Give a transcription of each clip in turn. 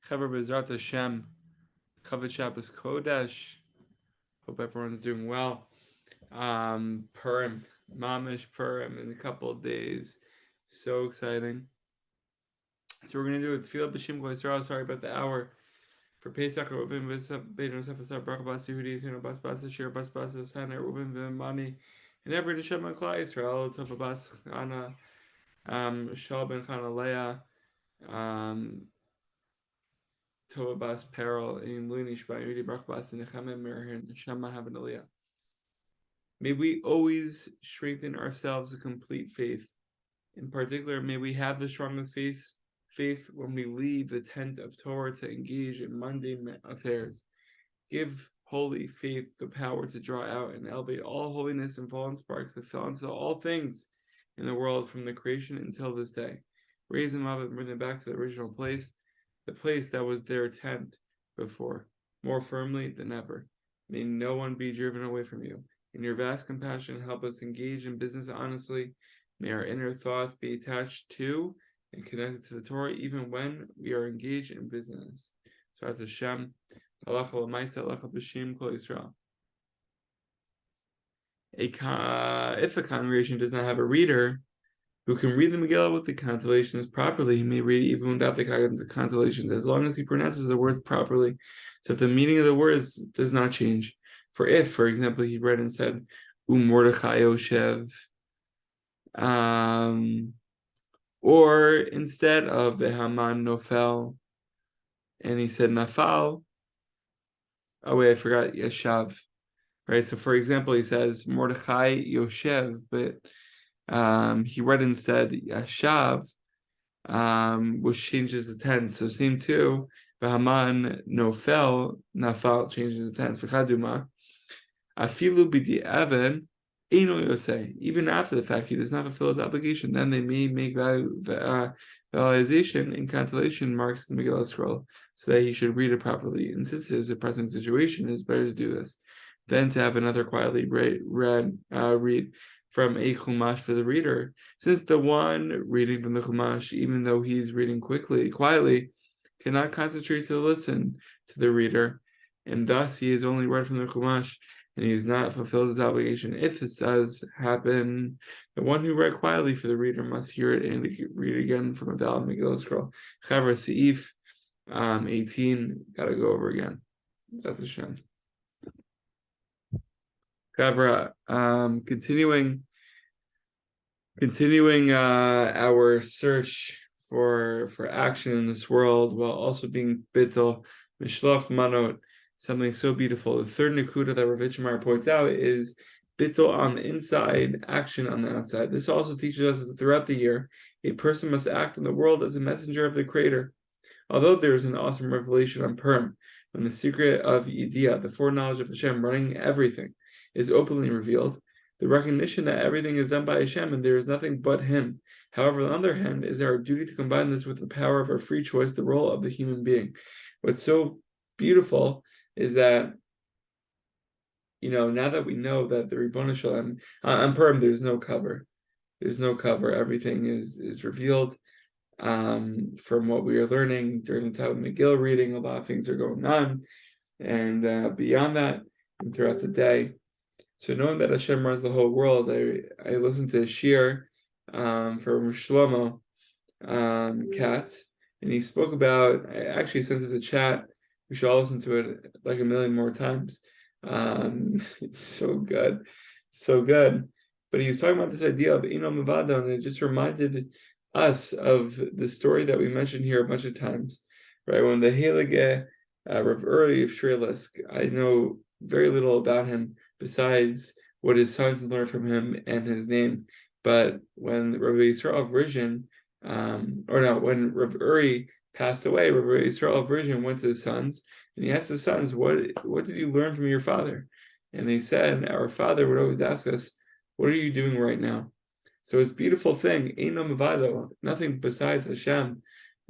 Chaver B'ezrat Hashem, Kavod Shabbos Kodesh. Hope everyone's doing well. Purim, Mamish Purim in a couple of days. So exciting. So we're going to do it. Tefillah B'Shem Kol Yisrael. Sorry about the hour. For Pesach, Reuven Beit Yosef Asar Bracha Bas Yehudi Yisrael Bas Bas Asher Bas Bas Asana Reuven Ben and every Neshama Klal Yisrael Tova Bas Chana Shal Ben Chana Leah Tova Bas Peril in Lunish Ba Yehudi Bracha Bas Nechama Merher Neshama Have an Aliyah. May we always strengthen ourselves a complete faith. In particular, may we have the strongest faith when we leave the tent of Torah to engage in mundane affairs. Give holy faith the power to draw out and elevate all holiness and fallen sparks that fell into all things in the world from the creation until this day. Raise them up and bring them back to the original place, the place that was their tent before, more firmly than ever. May no one be driven away from you. In your vast compassion, help us engage in business honestly. May our inner thoughts be attached to and connected to the Torah, even when we are engaged in business. So, Hashem, halacha l'maisa, halacha b'shem kol Yisrael. If a congregation does not have a reader who can read the Megillah with the constellations properly, he may read even without the constellations, as long as he pronounces the words properly, so that the meaning of the words does not change. For if, for example, he read and said, Mordechai Yoshev, or instead of the Haman Nofel, and he said Nafal, oh wait, I forgot Yeshav, right? So for example, he says Mordechai Yoshev, but he read instead Yashav, which changes the tense. So same too, the Haman Nofel, Nafal changes the tense. V'chaduma, Afilu b'di Evan, even after the fact he does not fulfill his obligation, then they may make visualization and constellation marks in the Megillah scroll so that he should read it properly. And since it is a present situation, it is better to do this than to have another quietly read from a chumash for the reader. Since the one reading from the chumash, even though he's reading quietly, cannot concentrate to listen to the reader, and thus he is only read from the chumash, and he has not fulfilled his obligation. If this does happen, the one who read quietly for the reader must hear it and read again from a valid Megillah scroll. Chavra Seif 18, gotta go over again. That's a shame. Chavra, continuing our search for action in this world while also being bittul, mishloch manot, something so beautiful. The third Nakuda that Rav Itchmar points out is bittul on the inside, action on the outside. This also teaches us that throughout the year, a person must act in the world as a messenger of the Creator. Although there is an awesome revelation on Purim, when the secret of Yediyah, the foreknowledge of Hashem running everything, is openly revealed, the recognition that everything is done by Hashem and there is nothing but Him. However, on the other hand, is our duty to combine this with the power of our free choice, the role of the human being. What's so beautiful is that, now that we know that the Ribono Shalom, on Purim, there's no cover. There's no cover. Everything is revealed. from what we are learning during the time of McGill reading. A lot of things are going on, and beyond that, and throughout the day. So knowing that Hashem runs the whole world, I listened to a shir from Shlomo Katz, and he spoke about. I actually sent it to the chat. We should all listen to it like a million more times. It's so good, so good. But he was talking about this idea of Ino Mavado, and it just reminded us of the story that we mentioned here a bunch of times, right? When the Heilige Rav Uri of Shreilisk, I know very little about him besides what his sons learned from him and his name. But when Rav Yisrael of Rizhin, when Rav Uri passed away, Rav Yisrael of Rizhin went to his sons and he asked his sons, "What did you learn from your father?" And they said, "Our father would always ask us, 'What are you doing right now?'" So it's a beautiful thing. Ein no mavado, nothing besides Hashem.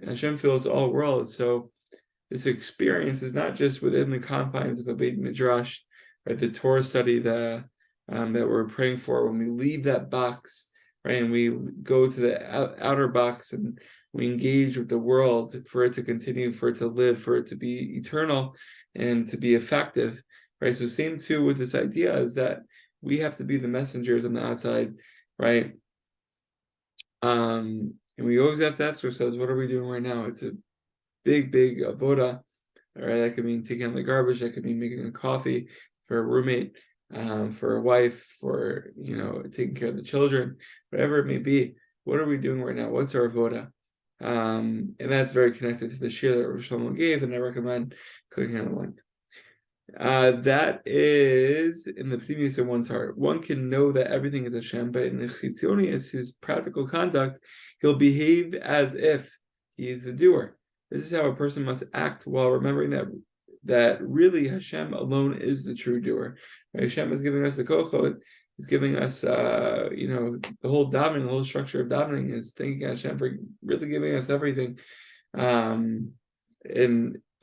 Hashem fills all worlds. So this experience is not just within the confines of a Beit Midrash, right? The Torah study that we're praying for. When we leave that box, right, and we go to the outer box and we engage with the world for it to continue, for it to live, for it to be eternal, and to be effective, right? So same too with this idea is that we have to be the messengers on the outside, right? And we always have to ask ourselves, what are we doing right now? It's a big avoda. All right, that could mean taking out the garbage. That could mean making a coffee for a roommate, for a wife, for taking care of the children, whatever it may be. What are we doing right now? What's our avoda? And that's very connected to the shir that Rosh Shlomo gave, and I recommend clicking on the link. That is in the previous of one's heart. One can know that everything is Hashem, but in the Chitzonius, his practical conduct, he'll behave as if he is the doer. This is how a person must act while remembering that really Hashem alone is the true doer. Right? Hashem is giving us the kochot. He's giving us, the whole davening, the whole structure of davening is thanking Hashem for really giving us everything, in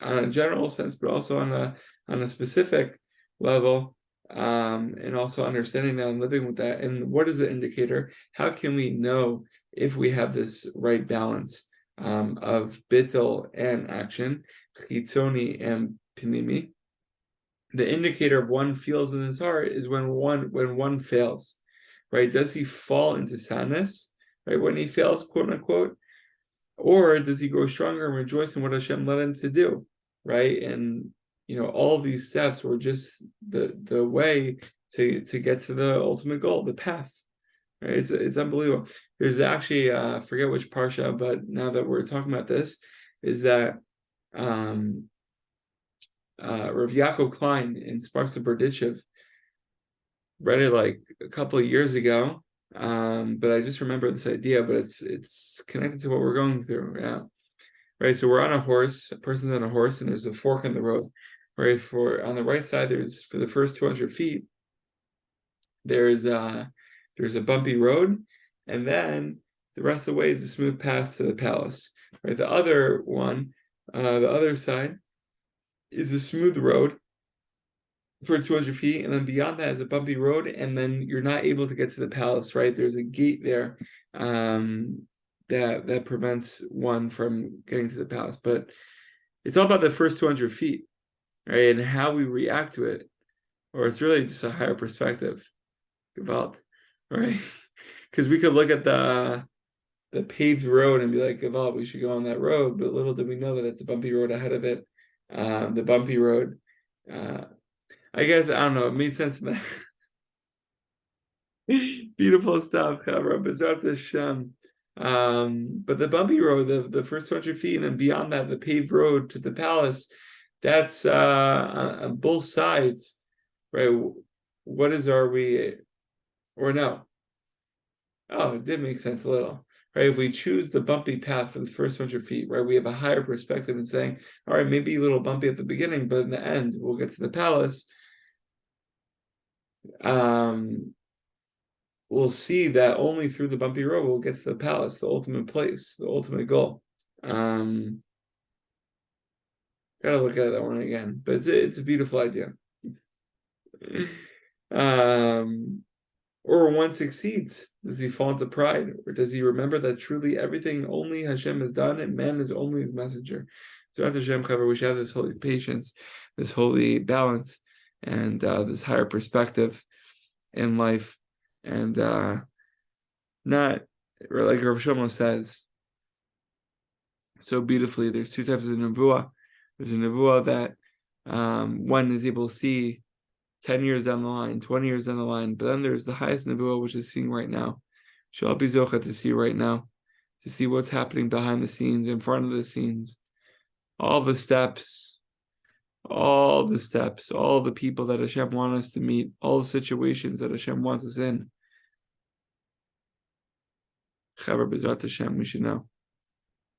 on a general sense, but also on a specific level, and also understanding that and living with that. And what is the indicator? How can we know if we have this right balance of bittul and action, chitzoni and pinimi? The indicator of one feels in his heart is when one fails, right? Does he fall into sadness, right? When he fails, quote unquote, or does he grow stronger and rejoice in what Hashem led him to do, right? And all of these steps were just the way to get to the ultimate goal, the path. Right? It's unbelievable. There's actually I forget which parsha, but now that we're talking about this, is that Rav Yaakov Klein in Sparks of Berdichev read it like a couple of years ago, but I just remember this idea. But it's connected to what we're going through. Yeah, right. So we're on a horse. A person's on a horse, and there's a fork in the road. Right. On the right side, there's for the first 200 feet, there's a bumpy road, and then the rest of the way is a smooth path to the palace. Right. The other side is a smooth road for 200 feet, and then beyond that is a bumpy road, and then you're not able to get to the palace, right? There's a gate there that prevents one from getting to the palace. But it's all about the first 200 feet, right? And how we react to it, or it's really just a higher perspective, Gewalt, right? Because we could look at the paved road and be like, Gewalt, we should go on that road, but little did we know that it's a bumpy road ahead of it. The bumpy road. I guess, I don't know, it made sense in that. Beautiful stuff, Bezrat Hashem. But the bumpy road, the first 200 feet, and then beyond that, the paved road to the palace, that's on both sides, right? Are we, or no? Oh, it did make sense a little. Right, if we choose the bumpy path for the first 100 feet, right, we have a higher perspective in saying, all right, maybe a little bumpy at the beginning, but in the end, we'll get to the palace. We'll see that only through the bumpy road we'll get to the palace, the ultimate place, the ultimate goal. Gotta look at that one again, but it's a beautiful idea. Or when one succeeds, does he fall into pride? Or does he remember that truly everything only Hashem has done and man is only his messenger? So after Hashem, we should have this holy patience, this holy balance, and this higher perspective in life. And not, like Rav Shlomo says so beautifully, there's two types of nevuah. There's a nevuah that one is able to see 10 years down the line, 20 years down the line. But then there's the highest nevuah, which is seeing right now. Shall be zocha to see right now, to see what's happening behind the scenes, in front of the scenes, all the steps, all the people that Hashem wants us to meet, all the situations that Hashem wants us in. Chaver b'ezrat Hashem, we should know.